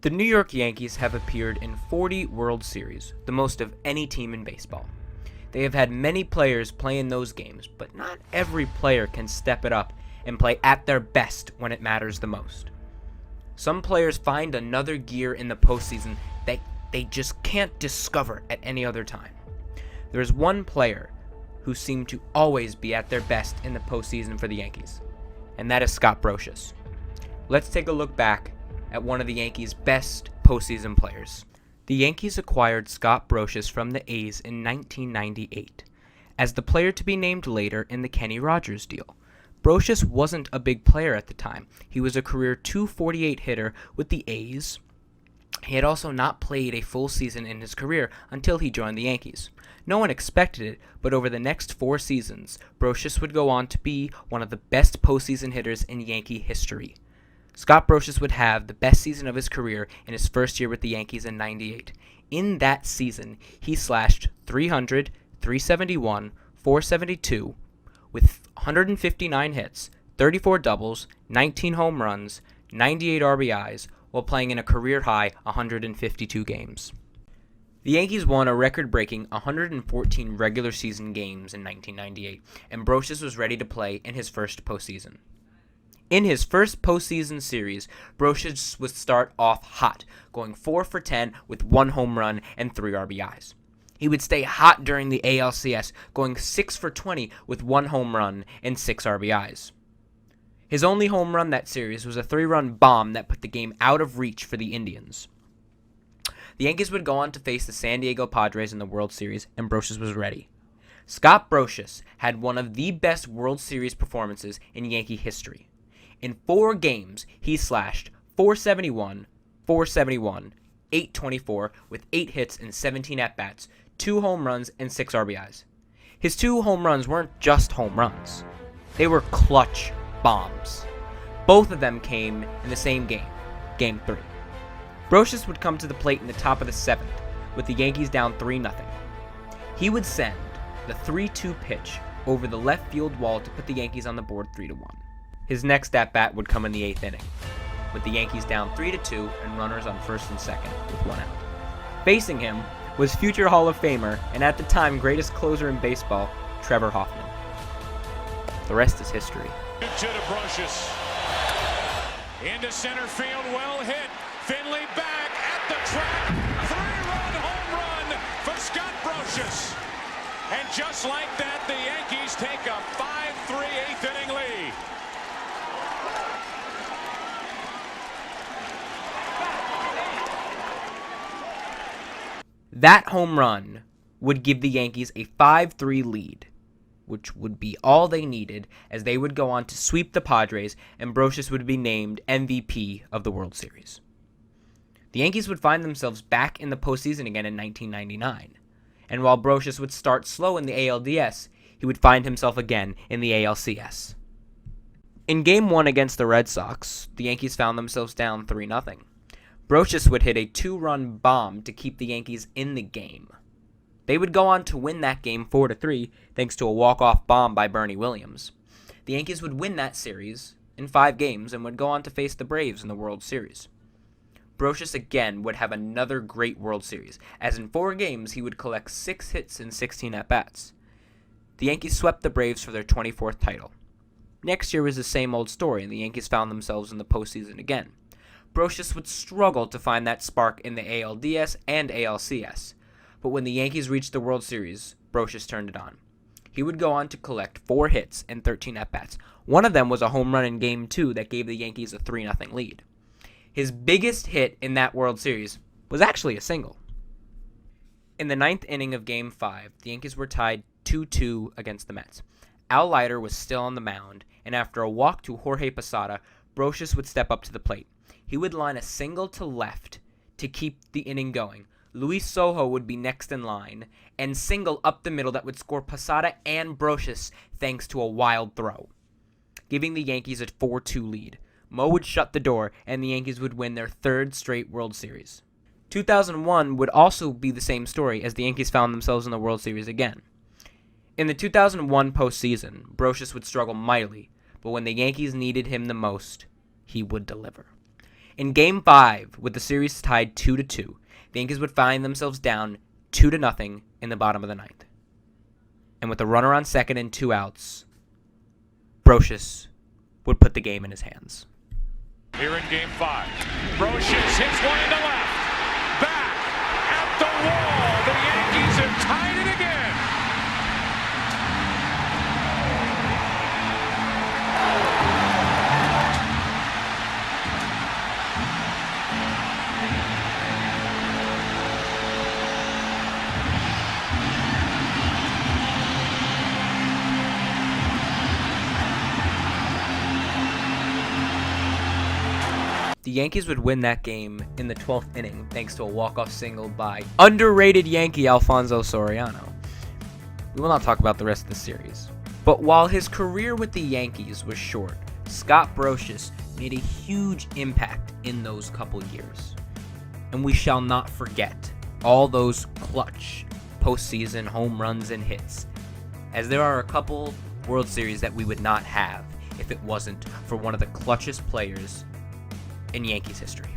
The New York Yankees have appeared in 40 World Series, the most of any team in baseball. They have had many players play in those games, but not every player can step it up and play at their best when it matters the most. Some players find another gear in the postseason that they just can't discover at any other time. There is one player who seemed to always be at their best in the postseason for the Yankees, and that is Scott Brosius. Let's take a look back at one of the Yankees' best postseason players. The Yankees acquired Scott Brosius from the A's in 1998 as the player to be named later in the Kenny Rogers deal. Brosius wasn't a big player at the time. He was a career .248 hitter with the A's. He had also not played a full season in his career until he joined the Yankees. No one expected it, but over the next 4 seasons, Brosius would go on to be one of the best postseason hitters in Yankee history. Scott Brosius would have the best season of his career in his first year with the Yankees in '98. In that season, he slashed .300, .371, .472 with 159 hits, 34 doubles, 19 home runs, 98 RBIs, while playing in a career-high 152 games. The Yankees won a record-breaking 114 regular season games in 1998, and Brosius was ready to play in his first postseason. In his first postseason series, Brosius would start off hot, going 4 for 10 with 1 home run and 3 RBIs. He would stay hot during the ALCS, going 6 for 20 with 1 home run and 6 RBIs. His only home run that series was a 3-run bomb that put the game out of reach for the Indians. The Yankees would go on to face the San Diego Padres in the World Series, and Brosius was ready. Scott Brosius had one of the best World Series performances in Yankee history. In 4 games, he slashed .471, .471, .824 with 8 hits and 17 at-bats, 2 home runs, and 6 RBIs. His 2 home runs weren't just home runs. They were clutch bombs. Both of them came in the same game, Game 3. Brosius would come to the plate in the top of the 7th, with the Yankees down 3-0. He would send the 3-2 pitch over the left field wall to put the Yankees on the board 3-1. His next at-bat would come in the 8th inning, with the Yankees down 3-2 and runners on first and second with 1 out. Facing him was future Hall of Famer and at the time greatest closer in baseball, Trevor Hoffman. The rest is history. To Brosius. Into center field, well hit. Finley back at the track. 3-run home run for Scott Brosius. And just like that, the Yankees take a 5-3 8th inning lead. That home run would give the Yankees a 5-3 lead, which would be all they needed as they would go on to sweep the Padres and Brosius would be named MVP of the World Series. The Yankees would find themselves back in the postseason again in 1999, and while Brosius would start slow in the ALDS, he would find himself again in the ALCS. In Game 1 against the Red Sox, the Yankees found themselves down 3-0. Brosius would hit a 2-run bomb to keep the Yankees in the game. They would go on to win that game 4-3 thanks to a walk-off bomb by Bernie Williams. The Yankees would win that series in 5 games and would go on to face the Braves in the World Series. Brosius again would have another great World Series, as in 4 games he would collect 6 hits and 16 at-bats. The Yankees swept the Braves for their 24th title. Next year was the same old story, and the Yankees found themselves in the postseason again. Brosius would struggle to find that spark in the ALDS and ALCS, but when the Yankees reached the World Series, Brosius turned it on. He would go on to collect 4 hits and 13 at-bats. One of them was a home run in Game 2 that gave the Yankees a 3-0 lead. His biggest hit in that World Series was actually a single. In the 9th inning of Game 5, the Yankees were tied 2-2 against the Mets. Al Leiter was still on the mound, and after a walk to Jorge Posada, Brosius would step up to the plate. He would line a single to left to keep the inning going. Luis Sojo would be next in line, and single up the middle that would score Posada and Brosius thanks to a wild throw, giving the Yankees a 4-2 lead. Mo would shut the door, and the Yankees would win their 3rd straight World Series. 2001 would also be the same story as the Yankees found themselves in the World Series again. In the 2001 postseason, Brosius would struggle mightily, but when the Yankees needed him the most, he would deliver. In Game 5, with the series tied 2-2, the Yankees would find themselves down 2-0 in the bottom of the ninth. And with a runner on second and 2 outs, Brosius would put the game in his hands. Here in Game 5, Brosius hits one into left. Back at the wall. The Yankees have tied it again. The Yankees would win that game in the 12th inning thanks to a walk-off single by underrated Yankee Alfonso Soriano. We will not talk about the rest of the series. But while his career with the Yankees was short, Scott Brosius made a huge impact in those couple years. And we shall not forget all those clutch postseason home runs and hits, as there are a couple World Series that we would not have if it wasn't for one of the clutchest players in Yankees history.